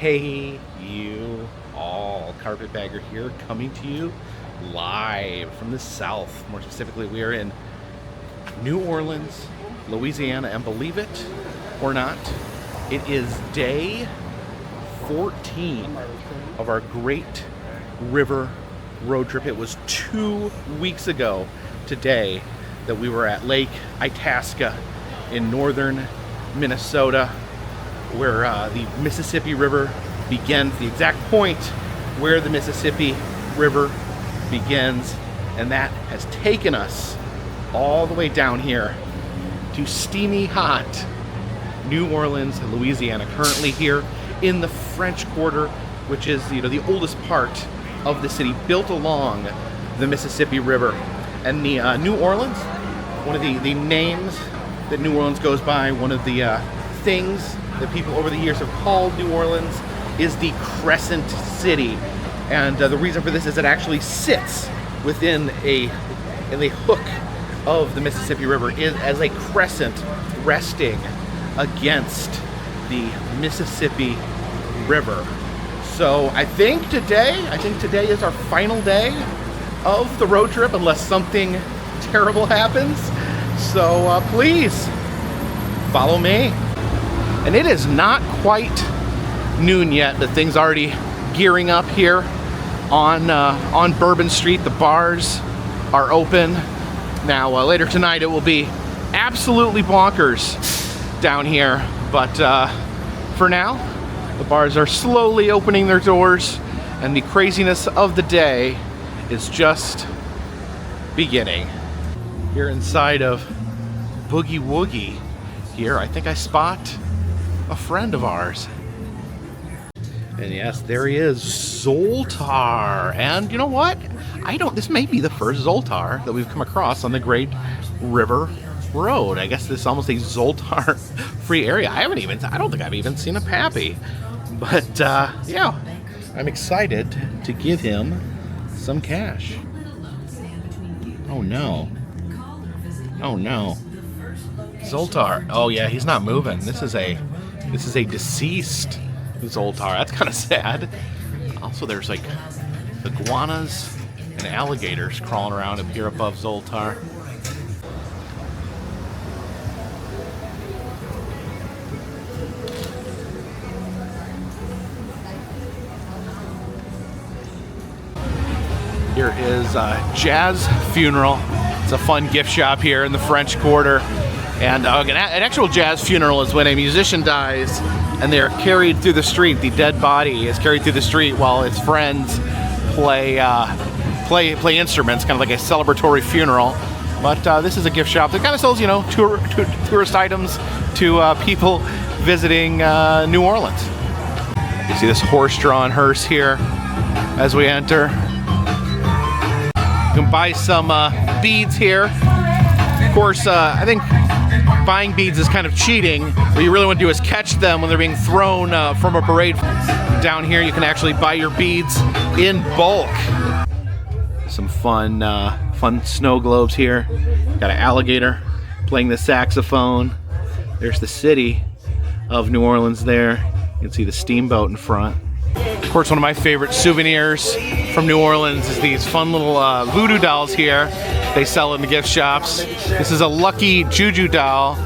Hey, you all. Carpetbagger here, coming to you live from the south. More specifically, we are in New Orleans, Louisiana, and believe it or not, it is day 14 of our Great River road trip. It was 2 weeks ago today that we were at Lake Itasca in northern Minnesota, where the Mississippi River begins, the exact point where the Mississippi River begins, and that has taken us all the way down here to steamy hot New Orleans, Louisiana. Currently here in the French Quarter, which is the oldest part of the city, built along the Mississippi River. And the New Orleans, one of the names that New Orleans goes by, one of the things that people over the years have called New Orleans is the Crescent City. And the reason for this is it actually sits within the hook of the Mississippi River as a crescent resting against the Mississippi River. So I think today is our final day of the road trip, unless something terrible happens. So please follow me. And it is not quite noon yet, but things already gearing up here on Bourbon Street. The bars are open. Now later tonight it will be absolutely bonkers down here, but for now the bars are slowly opening their doors, and the craziness of the day is just beginning. Here inside of Boogie Woogie here, I think I spot a friend of ours. And yes, there he is, Zoltar. And you know what? This may be the first Zoltar that we've come across on the Great River Road. I guess this is almost a Zoltar free area. I don't think I've even seen a Pappy. But yeah, I'm excited to give him some cash. Oh no. Oh no. Zoltar. Oh yeah, he's not moving. This is a deceased Zoltar. That's kind of sad. Also, there's like iguanas and alligators crawling around up here above Zoltar. Here is Jazz Funeral. It's a fun gift shop here in the French Quarter. And an actual jazz funeral is when a musician dies and they're carried through the street. The dead body is carried through the street while its friends play instruments, kind of like a celebratory funeral. But this is a gift shop that kind of sells, tourist items to people visiting New Orleans. You see this horse-drawn hearse here as we enter. You can buy some beads here. Of course, I think buying beads is kind of cheating. What you really want to do is catch them when they're being thrown from a parade. Down here, you can actually buy your beads in bulk. Some fun snow globes here. Got an alligator playing the saxophone. There's the city of New Orleans there. You can see the steamboat in front. Of course, one of my favorite souvenirs from New Orleans is these fun little voodoo dolls here. They sell in the gift shops. This is a lucky juju doll,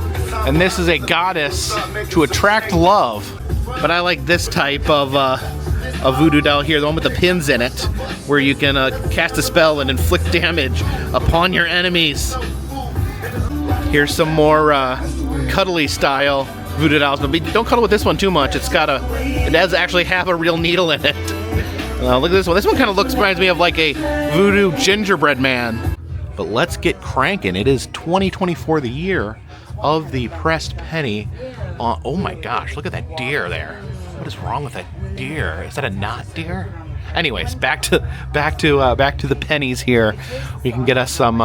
and this is a goddess to attract love. But I like this type of voodoo doll here, the one with the pins in it, where you can cast a spell and inflict damage upon your enemies. Here's some more cuddly style voodoo dolls, but don't cuddle with this one too much. It does actually have a real needle in it. Look at this one. This one kind of reminds me of like a voodoo gingerbread man. But let's get cranking. It is 2024, the year of the pressed penny. Oh my gosh, look at that deer there. What is wrong with that deer? Is that a not deer? Anyways, back to the pennies here. We can get us some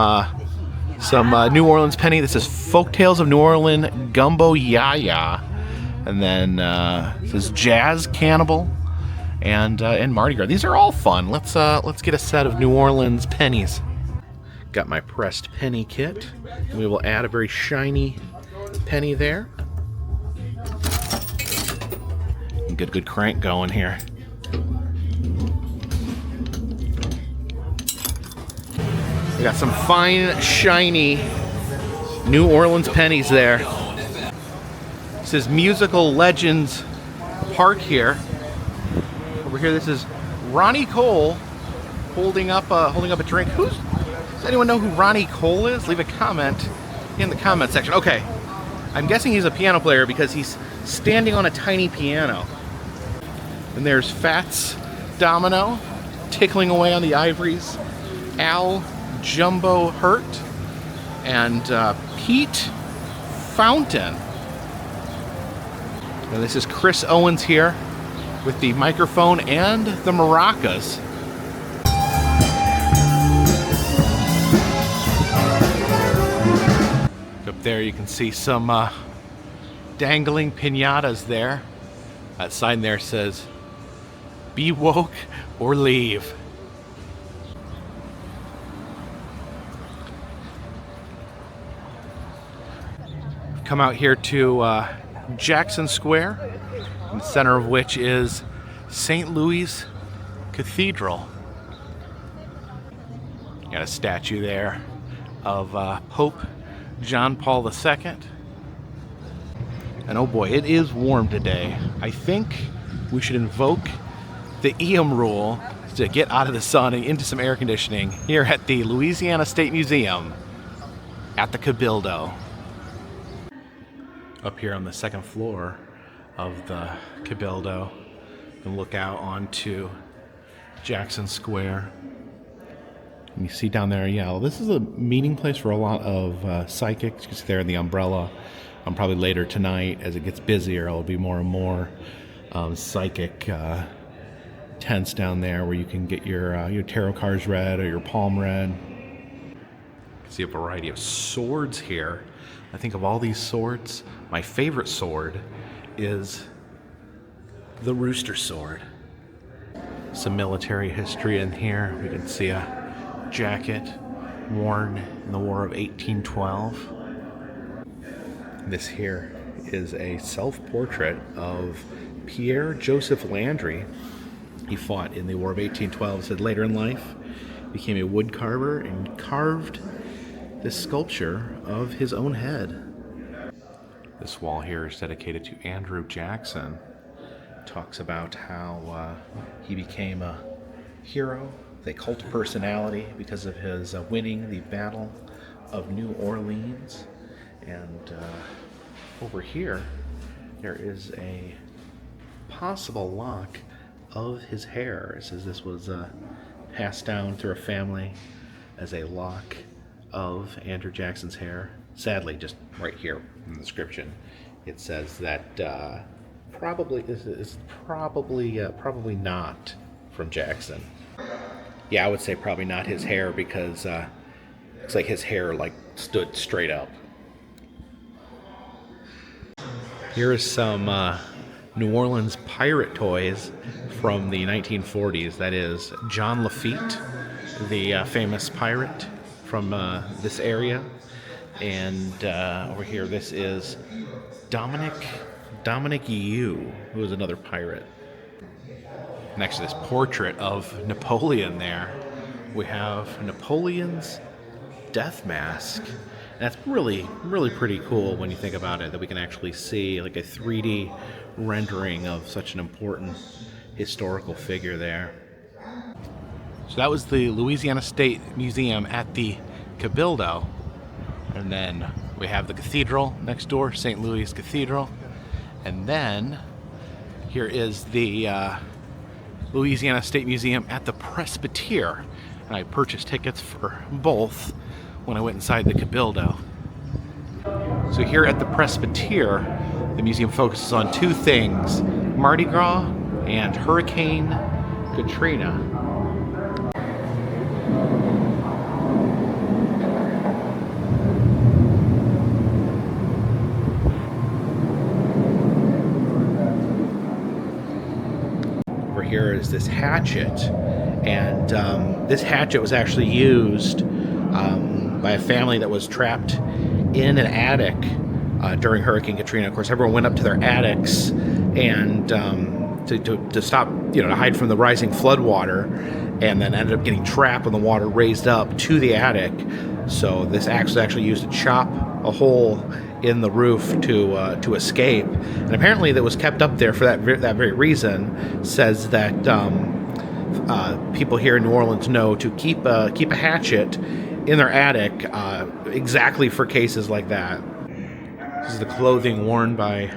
New Orleans penny. This is Folktales of New Orleans Gumbo Yaya, and then this is Jazz Cannibal and Mardi Gras. These are all fun. Let's get a set of New Orleans pennies. Got my pressed penny kit. We will add a very shiny penny there. Good crank going here. We got some fine, shiny New Orleans pennies there. This is Musical Legends Park here. Over here, this is Ronnie Cole holding up a drink. Does anyone know who Ronnie Cole is? Leave a comment in the comment section. Okay, I'm guessing he's a piano player because he's standing on a tiny piano. And there's Fats Domino tickling away on the ivories. Al Jumbo Hurt and Pete Fountain. And this is Chris Owens here with the microphone and the maracas. Up there you can see some dangling piñatas there. That sign there says, "Be woke or leave." Come out here to Jackson Square, in the center of which is St. Louis Cathedral. Got a statue there of Pope John Paul II. And oh boy, it is warm today. I think we should invoke the EM rule to get out of the sun and into some air conditioning here at the Louisiana State Museum at the Cabildo. Up here on the second floor of the Cabildo, you can look out onto Jackson Square. And you see down there, yeah, well, this is a meeting place for a lot of psychics. You can see there in the umbrella. Probably later tonight, as it gets busier, there'll be more and more psychic tents down there where you can get your tarot cards read or your palm read. You can see a variety of swords here. I think of all these swords, my favorite sword is the rooster sword. Some military history in here. We can see a jacket worn in the War of 1812. This here is a self-portrait of Pierre Joseph Landry. He fought in the War of 1812. Said later in life, became a wood carver and carved this sculpture of his own head. This wall here is dedicated to Andrew Jackson. Talks about how he became a hero, a cult personality because of his winning the Battle of New Orleans. And over here, there is a possible lock of his hair. It says this was passed down through a family as a lock of Andrew Jackson's hair. Sadly, just right here in the description, it says that probably not from Jackson. Yeah, I would say probably not his hair because looks like his hair stood straight up. Here is some New Orleans pirate toys from the 1940s. That is John Lafitte, the famous pirate from this area. And over here, this is Dominic Yu, who is another pirate. Next to this portrait of Napoleon there, we have Napoleon's death mask. And that's really, really pretty cool when you think about it, that we can actually see like a 3D rendering of such an important historical figure there. So that was the Louisiana State Museum at the Cabildo. And then we have the cathedral next door, St. Louis Cathedral. And then here is the Louisiana State Museum at the Presbytere. And I purchased tickets for both when I went inside the Cabildo. So here at the Presbytere, the museum focuses on two things: Mardi Gras and Hurricane Katrina. Over here is this hatchet, and this hatchet was actually used by a family that was trapped in an attic during Hurricane Katrina. Of course, everyone went up to their attics and to stop, to hide from the rising flood water, and then ended up getting trapped when the water raised up to the attic. So this axe was actually used to chop a hole in the roof to escape, and apparently that was kept up there for that very reason. Says that people here in New Orleans know to keep a hatchet in their attic exactly for cases like that. This is the clothing worn by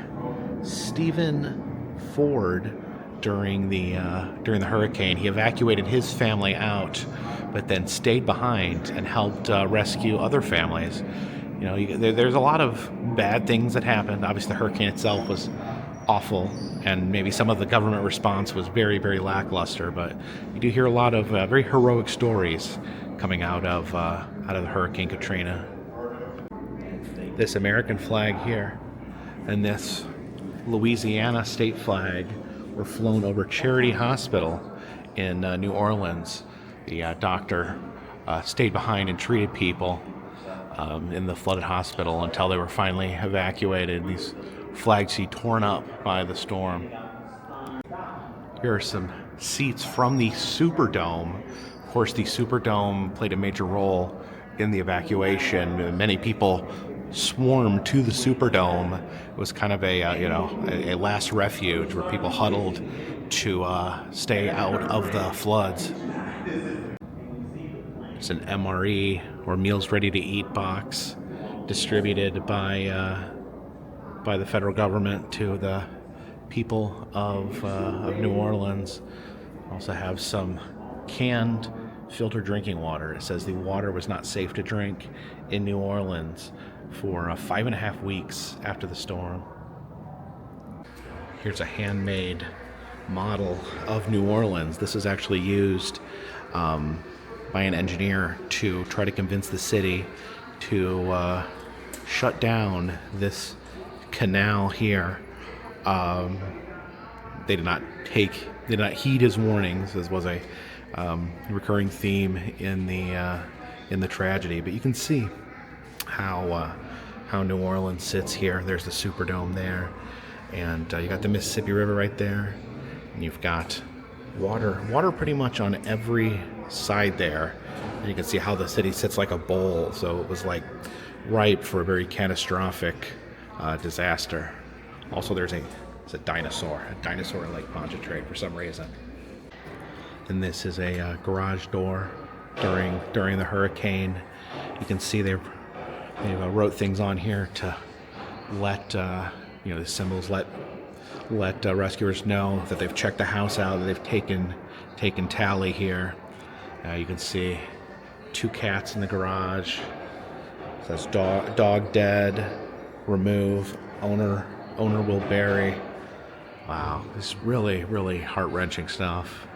Stephen Ford during the hurricane. He evacuated his family out, but then stayed behind and helped rescue other families. There's a lot of bad things that happened. Obviously, the hurricane itself was awful, and maybe some of the government response was very, very lackluster. But you do hear a lot of very heroic stories coming out of the Hurricane Katrina. This American flag here and this Louisiana state flag were flown over Charity Hospital in New Orleans. The doctor stayed behind and treated people in the flooded hospital until they were finally evacuated. These flags see torn up by the storm. Here are some seats from the Superdome. Of course, the Superdome played a major role in the evacuation. Many people swarmed to the Superdome. It was kind of a last refuge where people huddled to stay out of the floods. It's an MRE, or Meals Ready to Eat box, distributed by the federal government to the people of New Orleans. Also have some canned filtered drinking water. It says the water was not safe to drink in New Orleans for 5.5 weeks after the storm. Here's a handmade model of New Orleans. This is actually used by an engineer to try to convince the city to shut down this canal here. They did not heed his warnings. This was a recurring theme in the tragedy. But you can see how New Orleans sits here. There's the Superdome there, and you got the Mississippi River right there, and you've got water pretty much on every side there. And you can see how the city sits like a bowl. So it was like ripe for a very catastrophic disaster. Also, there's a dinosaur in Lake Pontchartrain for some reason. And this is a garage door during the hurricane. You can see they wrote things on here to let the symbols let rescuers know that they've checked the house out, that they've taken tally here. You can see 2 cats in the garage. It says dog dead, remove, owner will bury. Wow, this is really, really heart-wrenching stuff.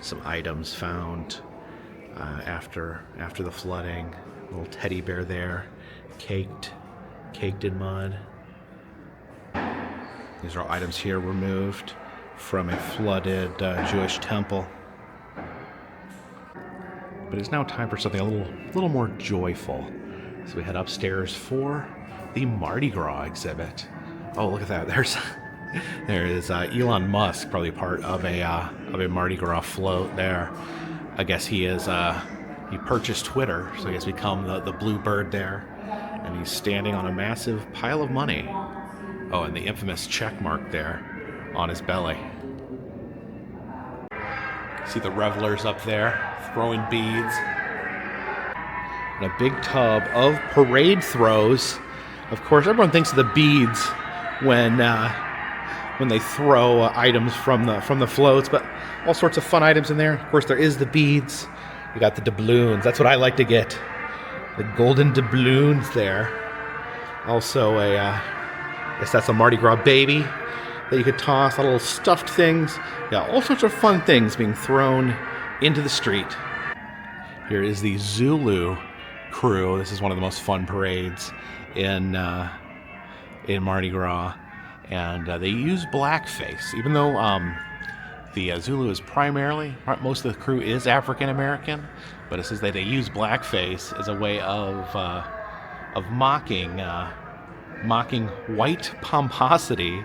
Some items found after the flooding. A little teddy bear there, caked in mud. These are all items here removed from a flooded Jewish temple. But it's now time for something a little more joyful. So we head upstairs for the Mardi Gras exhibit. Oh, look at that! There is Elon Musk, probably part of a Mardi Gras float there. I guess he purchased Twitter, so he has become the blue bird there, and he's standing on a massive pile of money. Oh, and the infamous check mark there on his belly. See the revelers up there throwing beads. And a big tub of parade throws. Of course, everyone thinks of the beads when they throw items from the floats, but all sorts of fun items in there. Of course, there is the beads. You got the doubloons. That's what I like to get. The golden doubloons there. Also I guess that's a Mardi Gras baby that you could toss. Little stuffed things. Yeah, all sorts of fun things being thrown into the street. Here is the Zulu crew. This is one of the most fun parades in Mardi Gras, and they use blackface, even though the Zulu is most of the crew is African American, but it says that they use blackface as a way of mocking white pomposity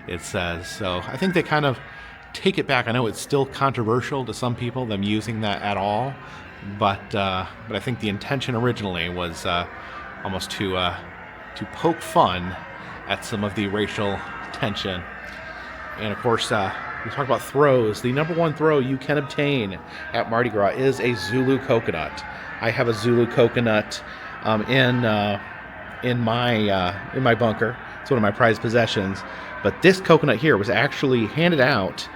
it says. So I think they kind of take it back. I know it's still controversial to some people, them using that at all, but I think the intention originally was almost to poke fun at some of the racial tension. And of course, we talk about throws. The number one throw you can obtain at Mardi Gras is a Zulu coconut. I have a Zulu coconut in my bunker. It's one of my prized possessions. But this coconut here was actually handed out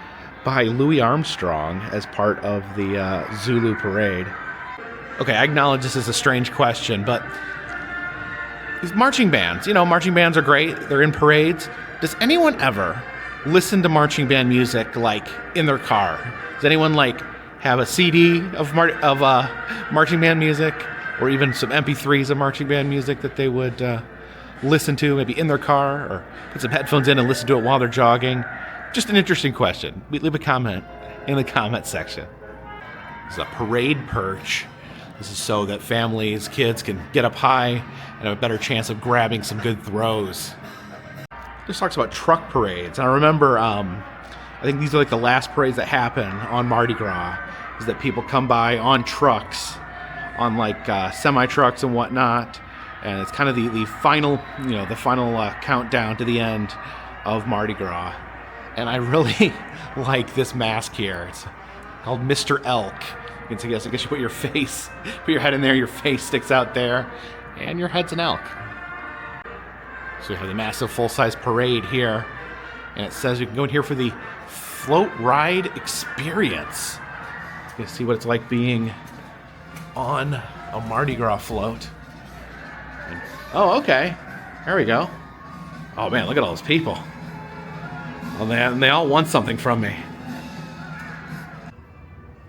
by Louis Armstrong as part of the Zulu parade. Okay, I acknowledge this is a strange question, but these marching bands, marching bands are great. They're in parades. Does anyone ever listen to marching band music like in their car? Does anyone have a CD of marching band music, or even some MP3s of marching band music that they would listen to maybe in their car, or put some headphones in and listen to it while they're jogging? Just an interesting question. Leave a comment in the comment section. This is a parade perch. This is so that families, kids can get up high and have a better chance of grabbing some good throws. This talks about truck parades. And I remember, I think these are the last parades that happen on Mardi Gras, is that people come by on trucks, on semi-trucks and whatnot. And it's kind of the final, the final countdown to the end of Mardi Gras. And I really like this mask here. It's called Mr. Elk. You can see, I guess you put your head in there, your face sticks out there, and your head's an elk. So we have the massive full-size parade here, and it says you can go in here for the float ride experience. You can see what it's like being on a Mardi Gras float. And, oh, okay. There we go. Oh man, look at all those people. Well, they all want something from me.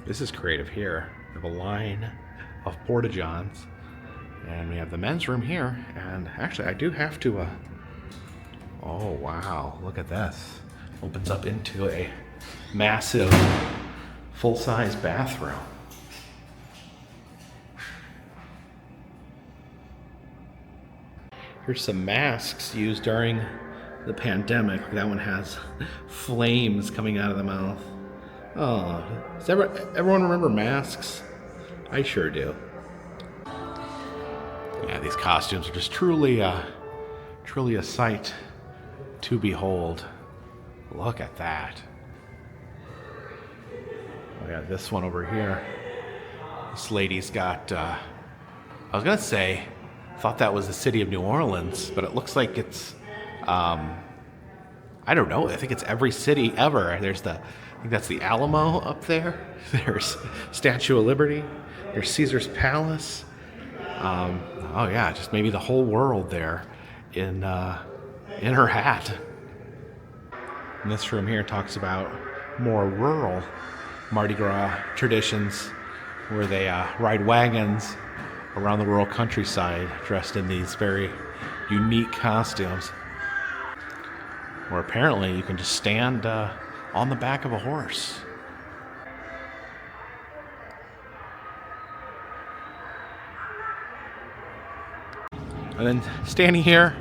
This is creative here. We have a line of porta-johns, and we have the men's room here. And actually, I do have to. Oh wow! Look at this. Opens up into a massive, full-size bathroom. Here's some masks used during the pandemic. That one has flames coming out of the mouth. Oh, does everyone remember masks? I sure do. Yeah, these costumes are just truly a sight to behold. Look at that. We got this one over here. This lady's got, I was gonna say, thought that was the city of New Orleans, but it looks like it's, I don't know, I think it's every city ever. I think that's the Alamo up there. There's Statue of Liberty. There's Caesar's Palace. Oh yeah, just maybe the whole world there in her hat. And this room here talks about more rural Mardi Gras traditions, where they ride wagons around the rural countryside dressed in these very unique costumes, where apparently you can just stand on the back of a horse. And then standing here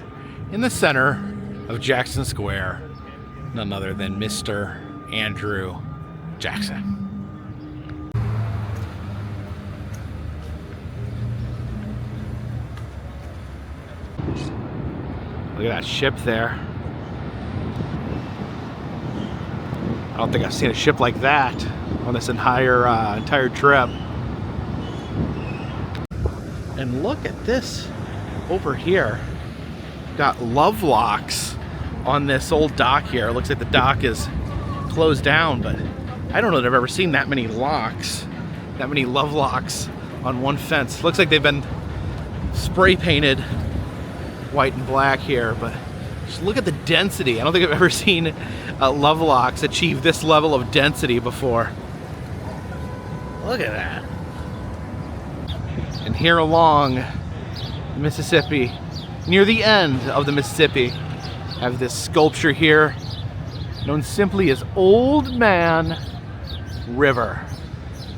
in the center of Jackson Square, none other than Mr. Andrew Jackson. Look at that ship there. I don't think I've seen a ship like that on this entire trip. And look at this over here. Got love locks on this old dock here. It looks like the dock is closed down, but I don't know that I've ever seen that many locks, that many love locks on one fence. Looks like they've been spray painted white and black here, but just look at the density. I don't think I've ever seen love locks achieve this level of density before. Look at that. And here along the Mississippi, near the end of the Mississippi, have this sculpture here known simply as Old Man River.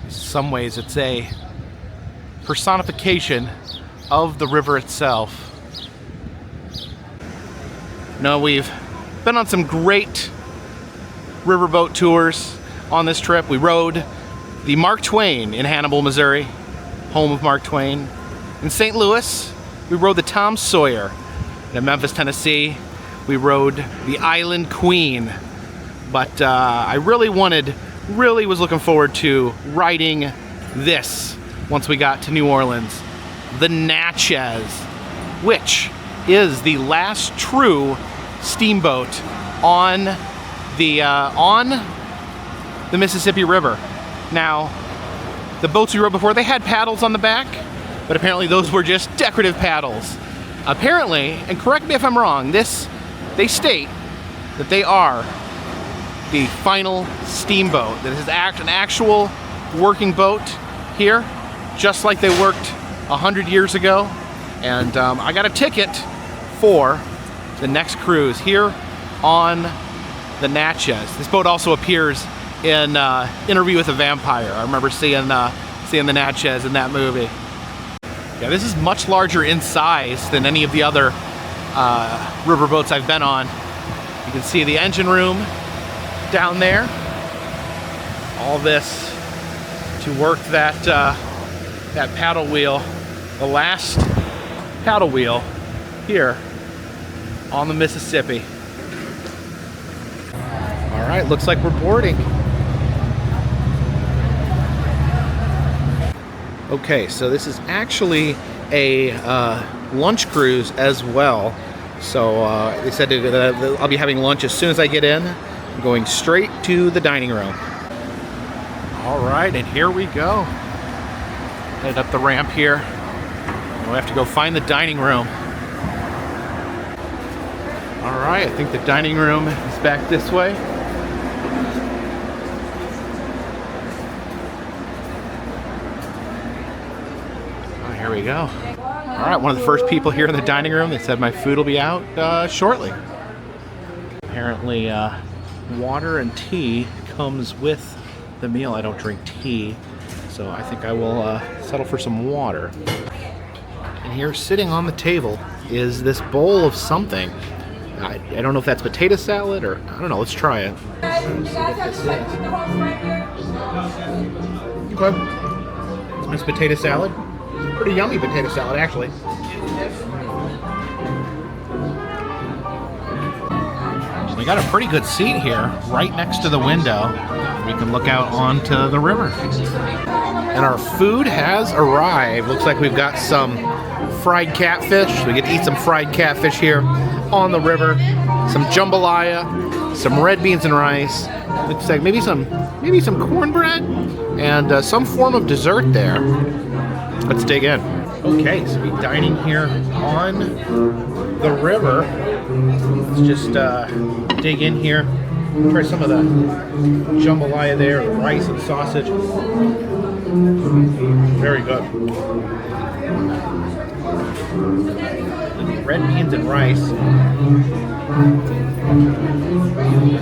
In some ways it's a personification of the river itself. Now we've Been on some great riverboat tours on this trip. We rode the Mark Twain in Hannibal, Missouri, home of Mark Twain. In St. Louis, we rode the Tom Sawyer. In Memphis, Tennessee, we rode the Island Queen. But I really was looking forward to riding this once we got to New Orleans, the Natchez, which is the last true steamboat on the Mississippi River. Now, the boats we rode before, they had paddles on the back, but apparently those were just decorative paddles. Apparently, and correct me if I'm wrong, they state that they are the final steamboat. That is an actual working boat here, just like they worked 100 years ago. And I got a ticket for the next cruise here on the Natchez. This boat also appears in Interview with a Vampire. I remember seeing the Natchez in that movie. Yeah, this is much larger in size than any of the other river boats I've been on. You can see the engine room down there. All this to work that paddle wheel, the last paddle wheel here on the Mississippi. All right, looks like we're boarding. Okay, so this is actually a lunch cruise as well. So they said I'll be having lunch as soon as I get in. I'm going straight to the dining room. All right, and here we go. Headed up the ramp here. We'll have to go find the dining room. All right, I think the dining room is back this way. Oh, here we go. All right, one of the first people here in the dining room. They said my food will be out shortly. Apparently, water and tea comes with the meal. I don't drink tea, so I think I will settle for some water. And here, sitting on the table, is this bowl of something. I don't know if that's potato salad or, I don't know, let's try it. Let's see what this is. Okay. It's potato salad. Pretty yummy potato salad, actually. We got a pretty good seat here, right next to the window. We can look out onto the river. And our food has arrived. Looks like we've got some fried catfish. We get to eat some fried catfish here on the river. Some jambalaya, some red beans and rice. Looks like maybe some cornbread and some form of dessert there. Let's dig in. Okay, so we're dining here on the river. Let's just dig in here. Try some of the jambalaya there, the rice and sausage. Very good. Red beans and rice.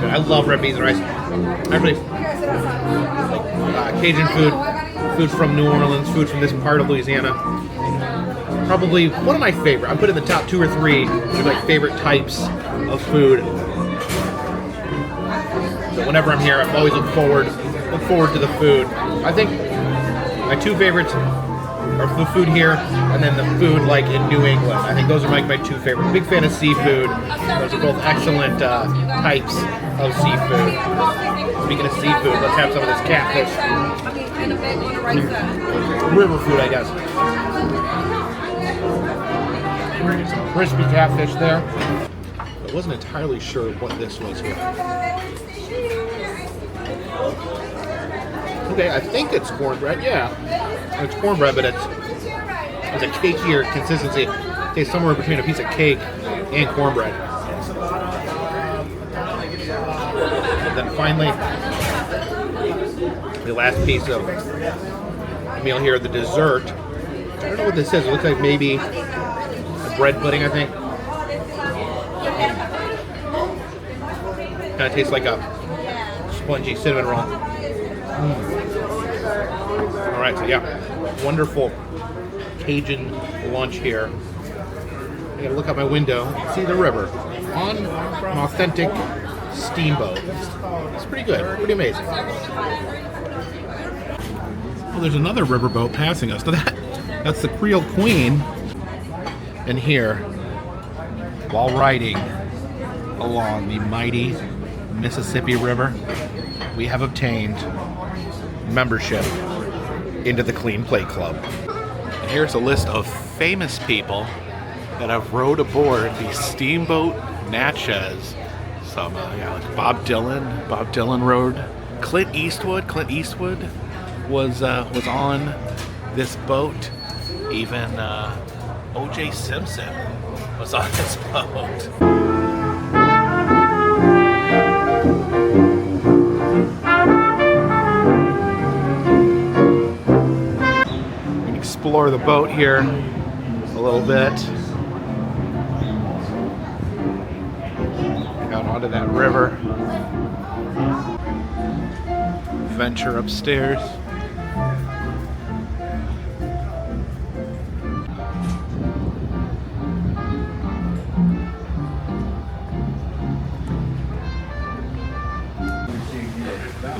I love red beans and rice. Actually, Cajun food from New Orleans, food from this part of Louisiana. Probably one of my favorite. I put in the top 2 or 3 of my favorite types of food. So whenever I'm here, I always look forward to the food. I think my 2 favorites are the food here and then the food like in New England. I think those are my 2 favorites. Big fan of seafood. Those are both excellent types of seafood. Speaking of seafood, let's have some of this catfish. River food, I guess. Some crispy catfish there. I wasn't entirely sure what this was here. Okay, I think it's cornbread. Yeah, it's cornbread, but it's a cakier consistency. It tastes somewhere between a piece of cake and cornbread. And then finally, the last piece of meal here, the dessert. I don't know what this is. It looks like maybe a bread pudding, I think. Kind of tastes like a spongy cinnamon roll. All right, so yeah, wonderful Cajun lunch here. I gotta look out my window and see the river. on an authentic steamboat. It's pretty good, pretty amazing. Well, there's another riverboat passing us. Now that's the Creole Queen. And here, while riding along the mighty Mississippi River, we have obtained membership into the Clean Plate Club. And here's a list of famous people that have rowed aboard the Steamboat Natchez. Some like Bob Dylan rowed. Clint Eastwood was on this boat. Even O.J. Simpson was on this boat. We can explore the boat here a little bit. Out onto that river. Venture upstairs.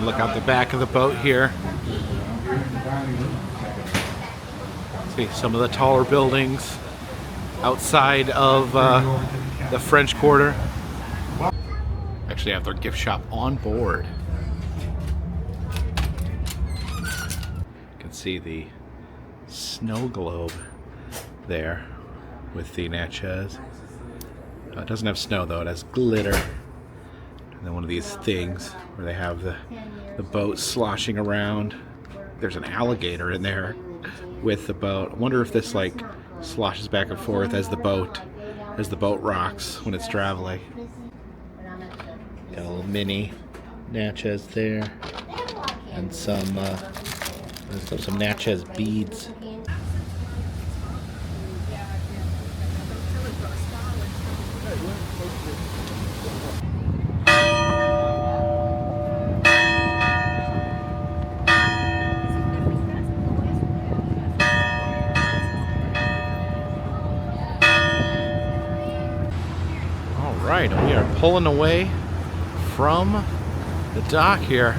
Look out the back of the boat here. See some of the taller buildings outside of the French Quarter. Actually have their gift shop on board. You can see the snow globe there with the Natchez. It doesn't have snow though, it has glitter. And then one of these things where they have the boat sloshing around. There's an alligator in there with the boat. I wonder if this like sloshes back and forth as the boat rocks when it's traveling. Got a little mini Natchez there, and some Natchez beads. All right, we are pulling away from the dock here.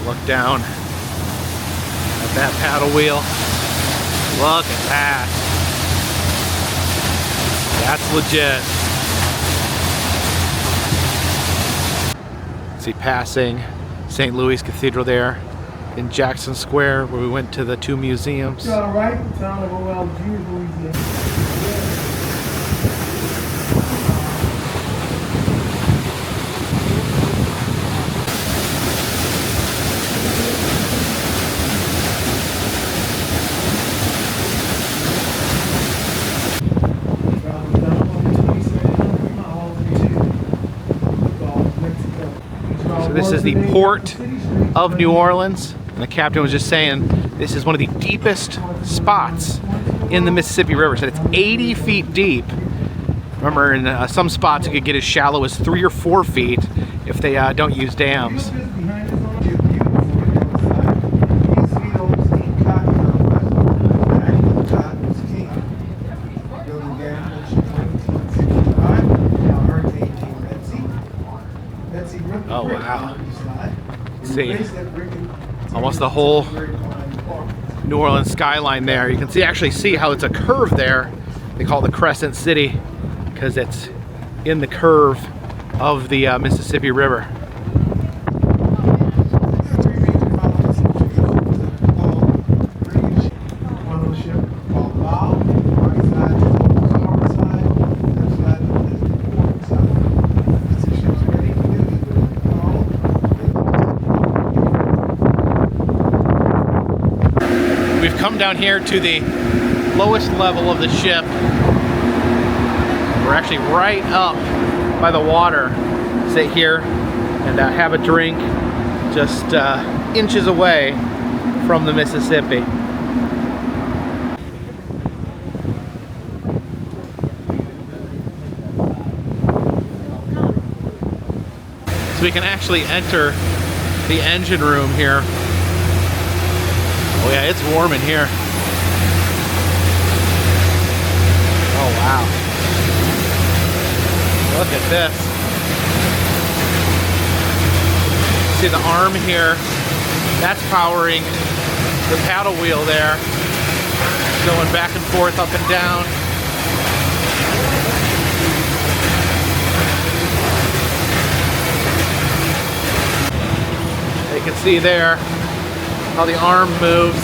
Look down at that paddle wheel. Look at that. That's legit. See passing St. Louis Cathedral there in Jackson Square, where we went to the two museums. All right, the town of OLG, Louisiana. So this is the port of New Orleans. And the captain was just saying this is one of the deepest spots in the Mississippi River. So it's 80 feet deep. Remember, in some spots it could get as shallow as 3 or 4 feet if they don't use dams. Oh wow. See, almost the whole New Orleans skyline there. You can actually see how it's a curve there. They call it the Crescent City because it's in the curve of the Mississippi River. We've come down here to the lowest level of the ship. We're actually right up by the water. Sit here and have a drink just inches away from the Mississippi. So we can actually enter the engine room here. Oh yeah, it's warm in here. Oh wow. Look at this. See the arm here? That's powering the paddle wheel there. Going back and forth, up and down. You can see there how the arm moves.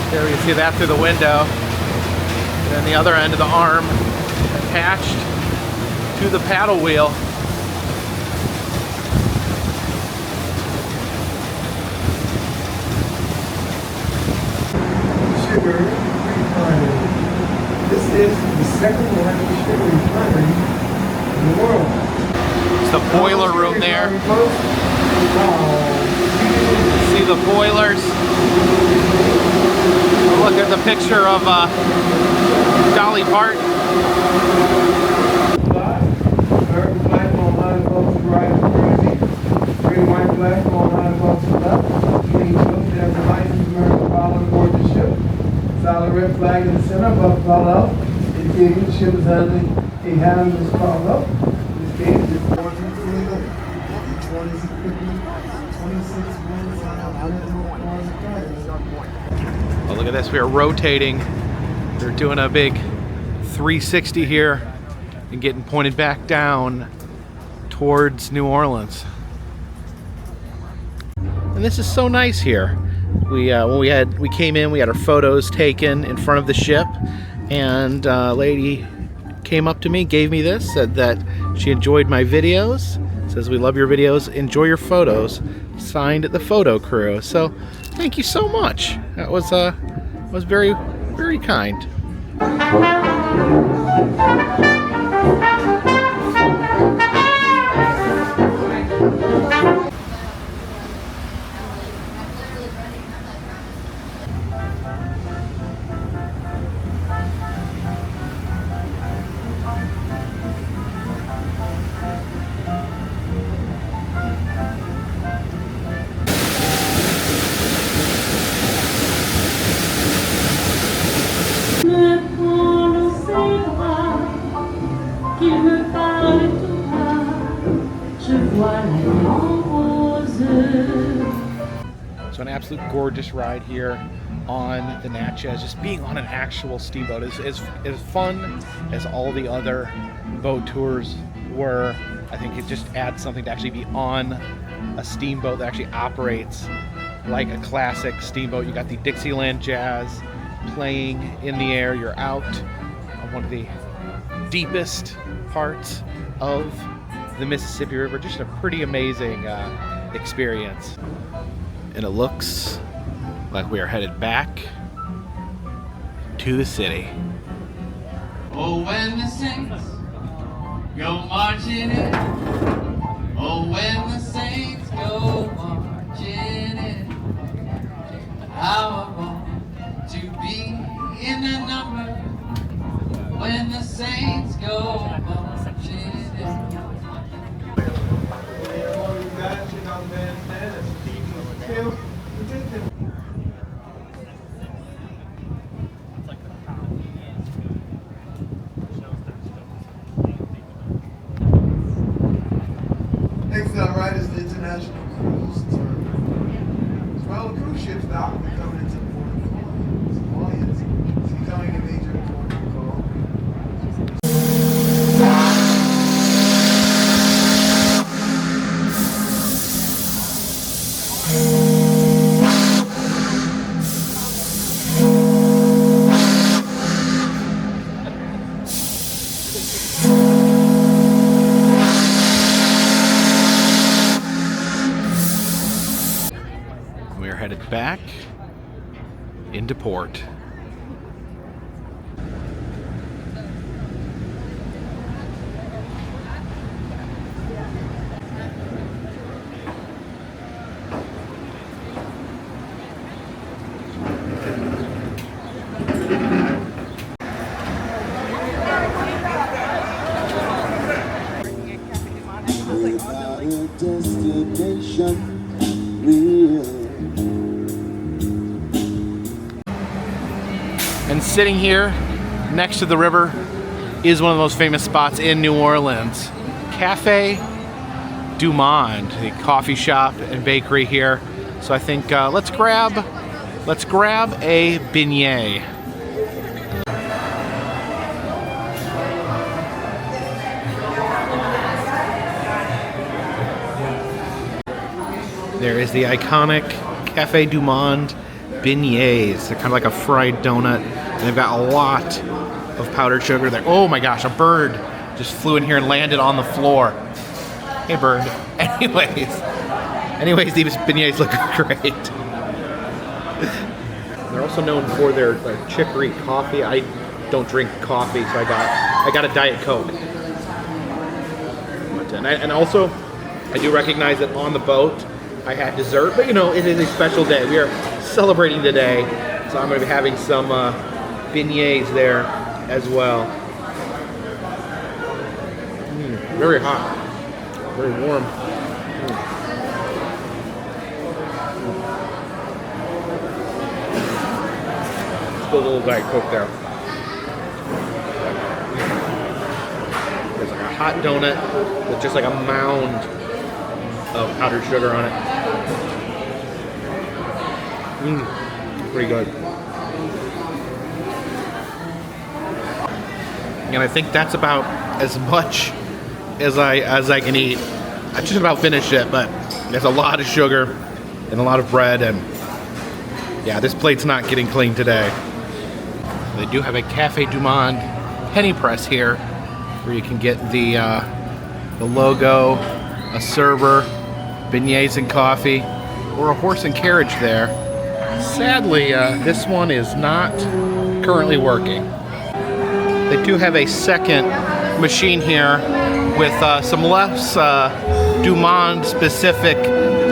There you can see that through the window. And then the other end of the arm attached to the paddle wheel. Sugar refinery. This is the second largest sugar refinery in the world. It's the boiler room there. See the boilers. Look at the picture of Dolly Parton. American flag on high above the right cruising. Green white flag on high above the left. Green boat has a license American flag on board the ship. Solid red flag in the center above fall out. Indicating the ship is handling a hazardous call up. This case is 14 illegal. 26 winds. Oh, look at this. We are rotating. They're doing a big 360 here and getting pointed back down towards New Orleans. And this is so nice here. When we came in, we had our photos taken in front of the ship, and a lady came up to me, gave me this, said that she enjoyed my videos. Says, "We love your videos, enjoy your photos." Signed the photo crew. So thank you so much. That was very, very kind. So an absolute gorgeous ride here on the Natchez. Just being on an actual steamboat is as fun as all the other boat tours were. I think it just adds something to actually be on a steamboat that actually operates like a classic steamboat. You got the Dixieland Jazz playing in the air. You're out on one of the deepest parts of the Mississippi River. Just a pretty amazing experience. And it looks like we are headed back to the city. Oh, when the saints go marching in. Oh, when the saints go marching in. How I want to be in the number when the saints go marching in. Next on right is the International Cruise Terminal. As well, cruise ships dock will be coming into the port of Orleans. It's becoming a major port of call. Headed back into port. Destination. sitting here next to the river is one of the most famous spots in New Orleans. Cafe du Monde, the coffee shop and bakery here. So I think let's grab a beignet. There is the iconic Cafe du Monde beignets. They're kind of like a fried donut. And they've got a lot of powdered sugar there. Oh my gosh, a bird just flew in here and landed on the floor. Hey bird. Anyways, these beignets look great. They're also known for their chicory coffee. I don't drink coffee, so I got a Diet Coke. And also, I do recognize that on the boat, I had dessert, but you know, it is a special day. We are celebrating today, so I'm going to be having some beignets there as well. Very hot, very warm. Still a little Diet Coke there. There's like a hot donut with just like a mound of powdered sugar on it. Pretty good. And I think that's about as much as I can eat. I just about finished it, but there's a lot of sugar and a lot of bread, and yeah, this plate's not getting clean today. They do have a Cafe du Monde penny press here, where you can get the logo, a server, beignets and coffee, or a horse and carriage there. Sadly, this one is not currently working. They do have a second machine here with some less Du Monde specific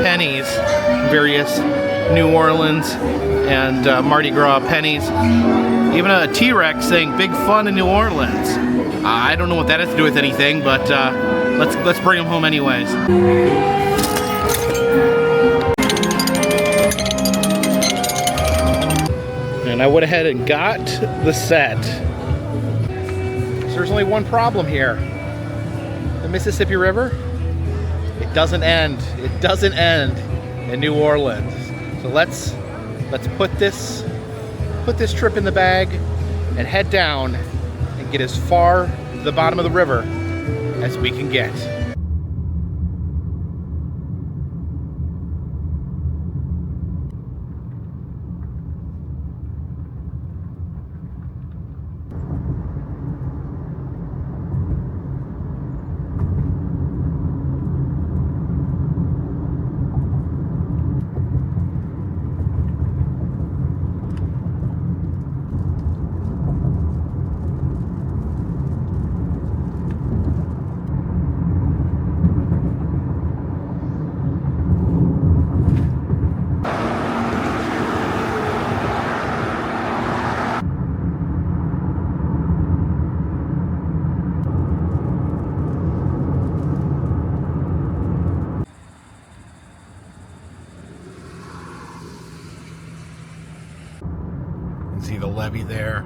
pennies, various New Orleans and Mardi Gras pennies. Even a T-Rex saying "Big Fun in New Orleans." I don't know what that has to do with anything, but let's bring them home anyways. And I went ahead and got the set. So there's only one problem here. The Mississippi River, it doesn't end. It doesn't end in New Orleans. So let's put this trip in the bag and head down and get as far to the bottom of the river as we can get. See the levee there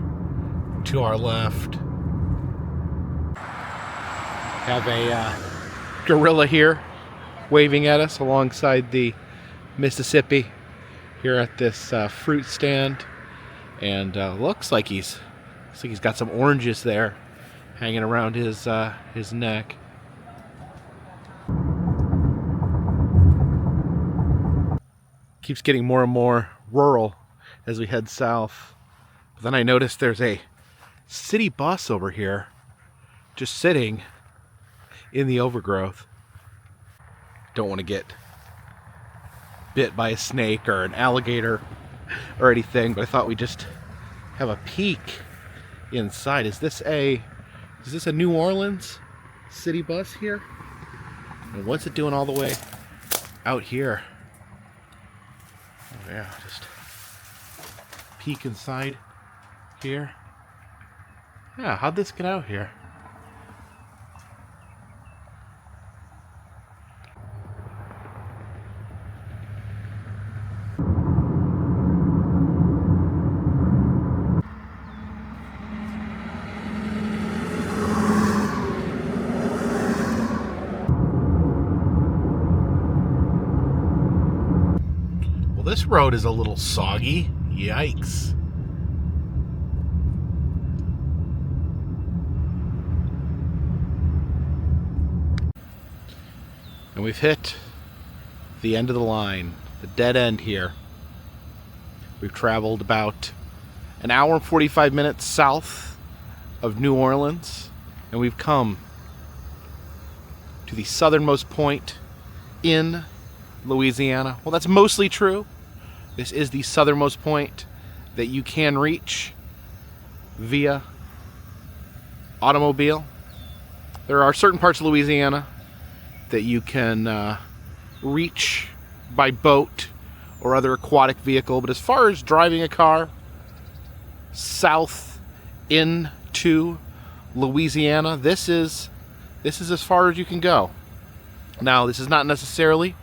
to our left. Have a gorilla here waving at us alongside the Mississippi here at this fruit stand, and looks like he's got some oranges there hanging around his neck. Keeps getting more and more rural as we head south. But then I noticed there's a city bus over here just sitting in the overgrowth. Don't want to get bit by a snake or an alligator or anything, but I thought we'd just have a peek inside. Is this a New Orleans city bus here? And what's it doing all the way out here? Oh yeah, just peek inside here. Yeah, how'd this get out here? this road is a little soggy. Yikes. And we've hit the end of the line, the dead end here. We've traveled about an hour and 45 minutes south of New Orleans, and we've come to the southernmost point in Louisiana. Well, that's mostly true. This is the southernmost point that you can reach via automobile. There are certain parts of Louisiana that you can reach by boat or other aquatic vehicle, but as far as driving a car south into Louisiana, this is as far as you can go. Now, this is not necessarily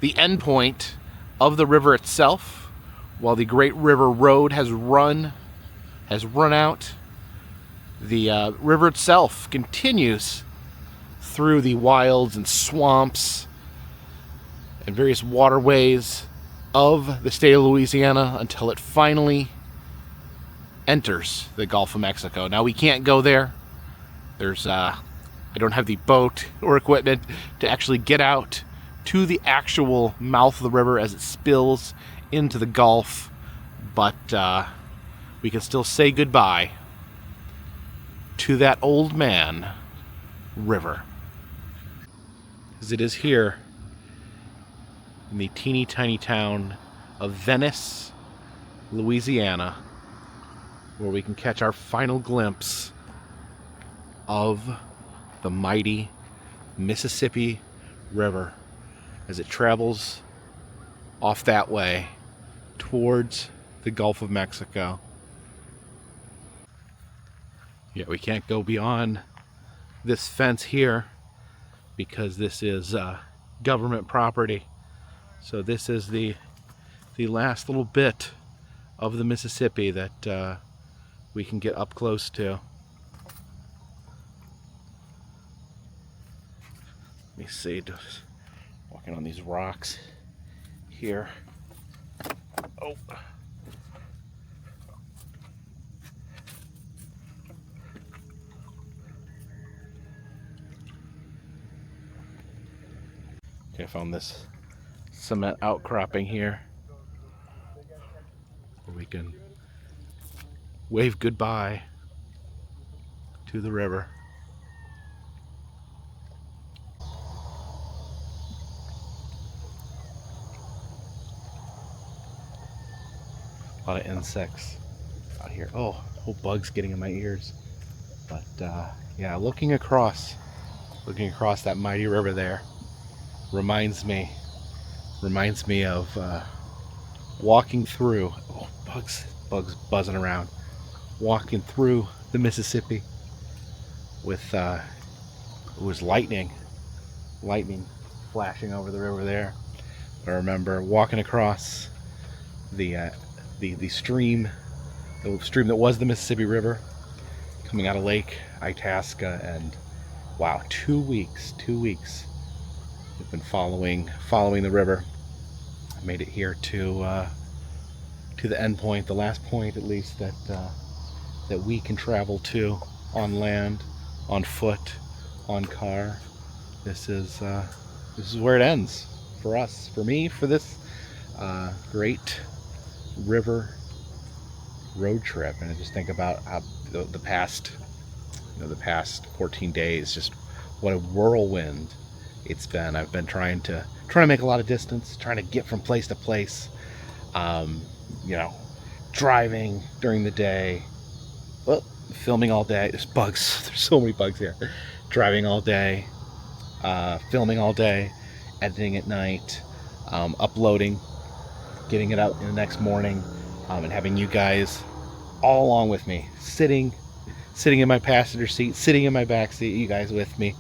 the end point of the river itself. While the Great River Road has run out, the river itself continues through the wilds and swamps and various waterways of the state of Louisiana until it finally enters the Gulf of Mexico. Now, we can't go there. I don't have the boat or equipment to actually get out to the actual mouth of the river as it spills into the Gulf, but we can still say goodbye to that old man river. As it is here in the teeny tiny town of Venice, Louisiana, where we can catch our final glimpse of the mighty Mississippi River as it travels off that way towards the Gulf of Mexico. Yeah, we can't go beyond this fence here because this is government property. So this is the last little bit of the Mississippi that we can get up close to. Let me see, just walking on these rocks here. Oh. Okay, I found this cement outcropping here where we can wave goodbye to the river. A lot of insects out here. Oh, whole bugs getting in my ears. But yeah, looking across that mighty river there reminds me of walking through. Oh, bugs buzzing around. Walking through the Mississippi with it was lightning flashing over the river there. I remember walking across the stream that was the Mississippi River, coming out of Lake Itasca, and wow, 2 weeks we've been following the river. I made it here to the end point, the last point at least that we can travel to on land, on foot, on car. This is where it ends for us, for me, for this great river road trip. And I just think about how the past 14 days, just what a whirlwind it's been. I've been trying to make a lot of distance, trying to get from place to place, driving during the day, filming all day. There's bugs, there's so many bugs here. Driving all day, filming all day, editing at night, uploading, getting it out in the next morning, and having you guys all along with me, sitting in my passenger seat, sitting in my back seat, you guys with me.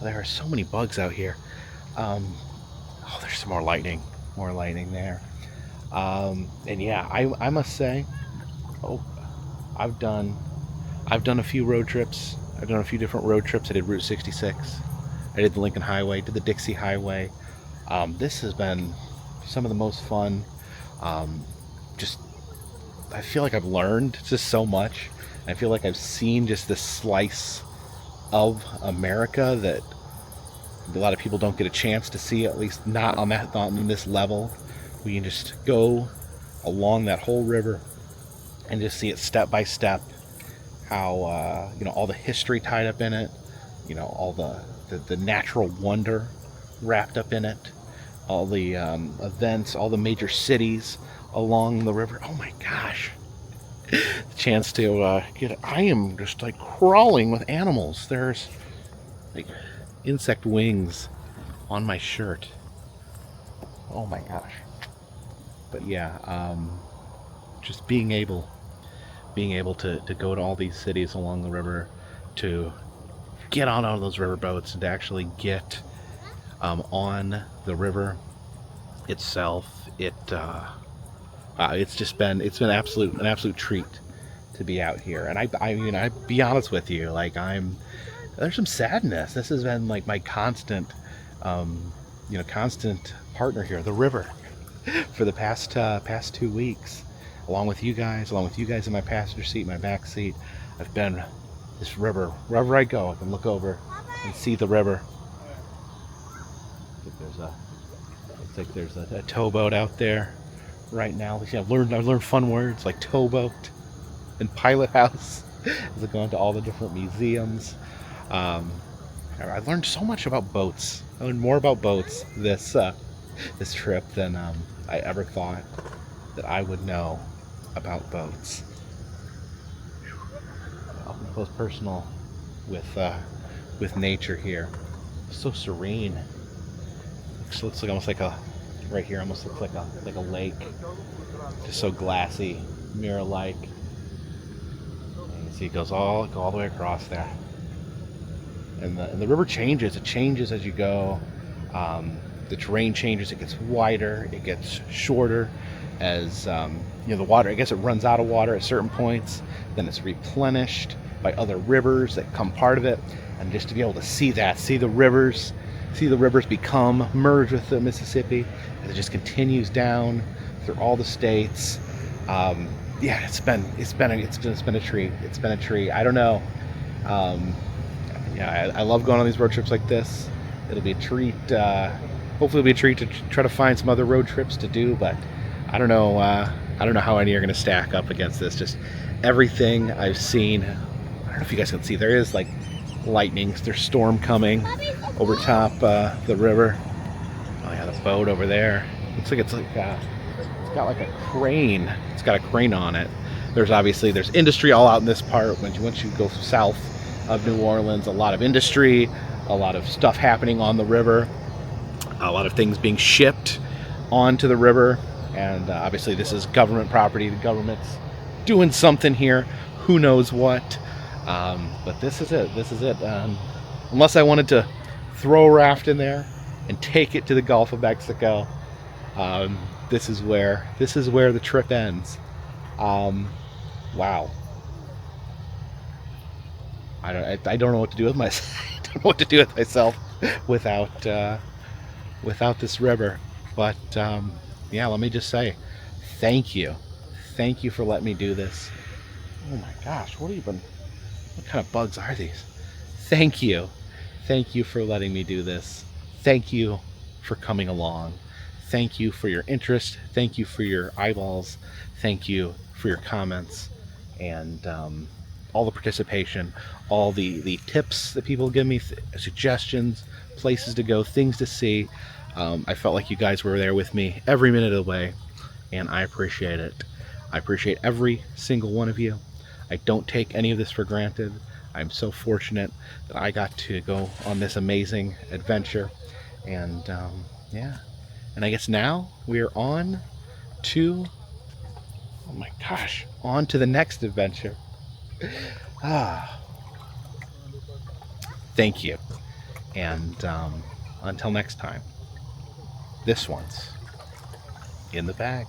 There are so many bugs out here. There's some more lightning there. And yeah, I must say, I've done a few road trips. I've done a few different road trips. I did Route 66. I did the Lincoln Highway, did the Dixie Highway. This has been some of the most fun Just, I feel like I've learned just so much. I feel like I've seen just this slice of America that a lot of people don't get a chance to see, at least not on this level. We can just go along that whole river and just see it step by step, how all the history tied up in it, all the natural wonder wrapped up in it, all the events, all the major cities along the river. Oh my gosh, the chance to I am just like crawling with animals. There's like insect wings on my shirt. Oh my gosh. But yeah, just being able to go to all these cities along the river, to get on all those river boats, and to actually get on the river itself. It's been an absolute treat to be out here. And I be honest with you, like there's some sadness. This has been like my constant partner here, the river, for the past 2 weeks. Along with you guys in my passenger seat, my back seat, I've been this river. Wherever I go, I can look over and see the river. Looks like there's a towboat out there right now. I've learned fun words like towboat and pilot house as I go into all the different museums. I learned so much about boats. I learned more about boats this trip than I ever thought that I would know about boats. Up and close personal with nature here. So serene. Looks like almost like right here almost looks like a lake. Just so glassy, mirror-like. And you see it goes all the way across there. And the river changes. It changes as you go. The terrain changes. It gets wider. It gets shorter. As the water, I guess it runs out of water at certain points. Then it's replenished by other rivers that come part of it. And just to be able to see the rivers become merged with the Mississippi as it just continues down through all the states. It's been a treat. It's been a treat. I don't know. I love going on these road trips like this. It'll be a treat. Hopefully, it'll be a treat to try to find some other road trips to do. But I don't know. I don't know how any are going to stack up against this. Just everything I've seen. I don't know if you guys can see. There is like lightning. There's storm coming over top the river. Oh yeah, the boat over there. Looks like it's got like a crane. It's got a crane on it. There's industry all out in this part. Once you go south of New Orleans, a lot of industry, a lot of stuff happening on the river, a lot of things being shipped onto the river, and obviously this is government property. The government's doing something here. Who knows what? But this is it. Unless I wanted to throw a raft in there and take it to the Gulf of Mexico, this is where the trip ends. Wow. I don't know what to do with myself. I don't know what to do with myself without this river. But let me just say, thank you for letting me do this. Oh my gosh, what kind of bugs are these? Thank you for letting me do this. Thank you for coming along. Thank you for your interest. Thank you for your eyeballs. Thank you for your comments, and all the participation, all the tips that people give me, suggestions, places to go, things to see. I felt like you guys were there with me every minute of the way, and I appreciate it. I appreciate every single one of you. I don't take any of this for granted. I'm so fortunate that I got to go on this amazing adventure. And and I guess now we are on to the next adventure. Thank you. And until next time, this one's in the bag.